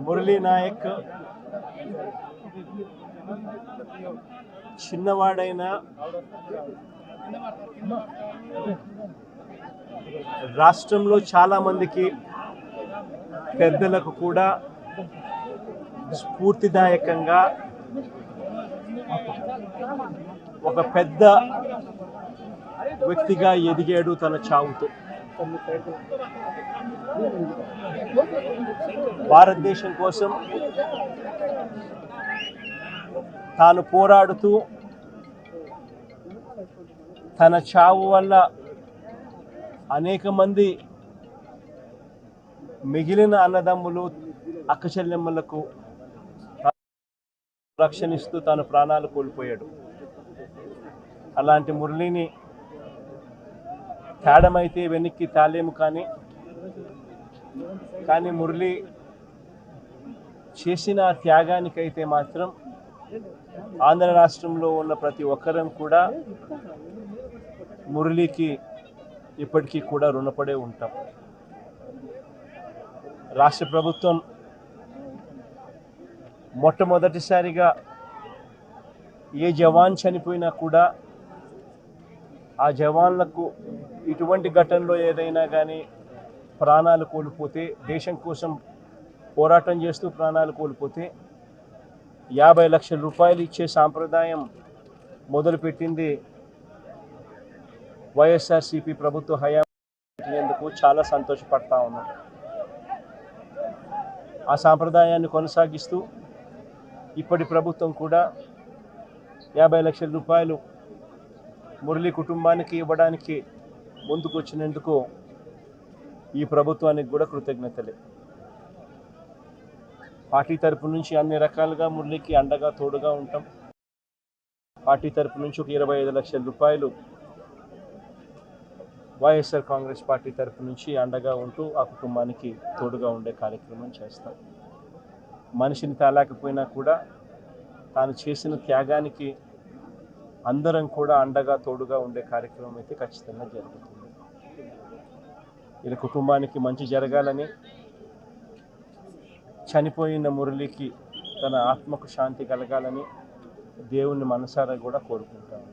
మురళీ నాయక్ చిన్నవాడైన రాష్ట్రంలో చాలామందికి పెద్దలకు కూడా స్ఫూర్తిదాయకంగా ఒక పెద్ద వ్యక్తిగా ఎదిగాడు తన చావుతో. భారతదేశం కోసం తాను పోరాడుతూ తన చావు వల్ల అనేక మంది మిగిలిన అన్నదమ్ములు అక్కచెల్లెమ్మలకు రక్షణిస్తూ తాను ప్రాణాలు కోల్పోయాడు. అలాంటి మురళిని తేడమైతే వెనక్కి తాలేము, కానీ మురళి చేసిన త్యాగానికైతే మాత్రం ఆంధ్ర రాష్ట్రంలో ఉన్న ప్రతి ఒక్కరం కూడా మురళికి ఇప్పటికీ కూడా రుణపడే ఉంటాం. రాష్ట్ర ప్రభుత్వం మొట్టమొదటిసారిగా ఏ జవాన్ చనిపోయినా కూడా ఆ జవాన్లకు ఇటువంటి ఘటనలో ఏదైనా కానీ ప్రాణాలు కోల్పోతే, దేశం కోసం పోరాటం చేస్తూ ప్రాణాలు కోల్పోతే 50 లక్షల రూపాయలు ఇచ్చే సాంప్రదాయం మొదలుపెట్టింది వైఎస్ఆర్సీపీ ప్రభుత్వ హయాంకు చాలా సంతోషపడతా ఉన్నాం. ఆ సాంప్రదాయాన్ని కొనసాగిస్తూ ఇప్పటి ప్రభుత్వం కూడా 50 లక్షల రూపాయలు మురళి కుటుంబానికి ఇవ్వడానికి ముందుకు వచ్చినందుకు ఈ ప్రభుత్వానికి కూడా కృతజ్ఞతలే. పార్టీ తరపు నుంచి అన్ని రకాలుగా మురళికి అండగా తోడుగా ఉంటాం. పార్టీ తరపు నుంచి ఒక 25 లక్షల రూపాయలు వైఎస్ఆర్ కాంగ్రెస్ పార్టీ తరపు నుంచి అండగా ఉంటూ ఆ కుటుంబానికి తోడుగా ఉండే కార్యక్రమం చేస్తాం. మనిషిని తాలేకపోయినా కూడా తాను చేసిన త్యాగానికి అందరం కూడా అండగా తోడుగా ఉండే కార్యక్రమం అయితే ఖచ్చితంగా జరుగుతుంది. ఇలా కుటుంబానికి మంచి జరగాలని, చనిపోయిన మురళికి తన ఆత్మకు శాంతి కలగాలని దేవుణ్ణి మనసారా కూడా కోరుకుంటాను.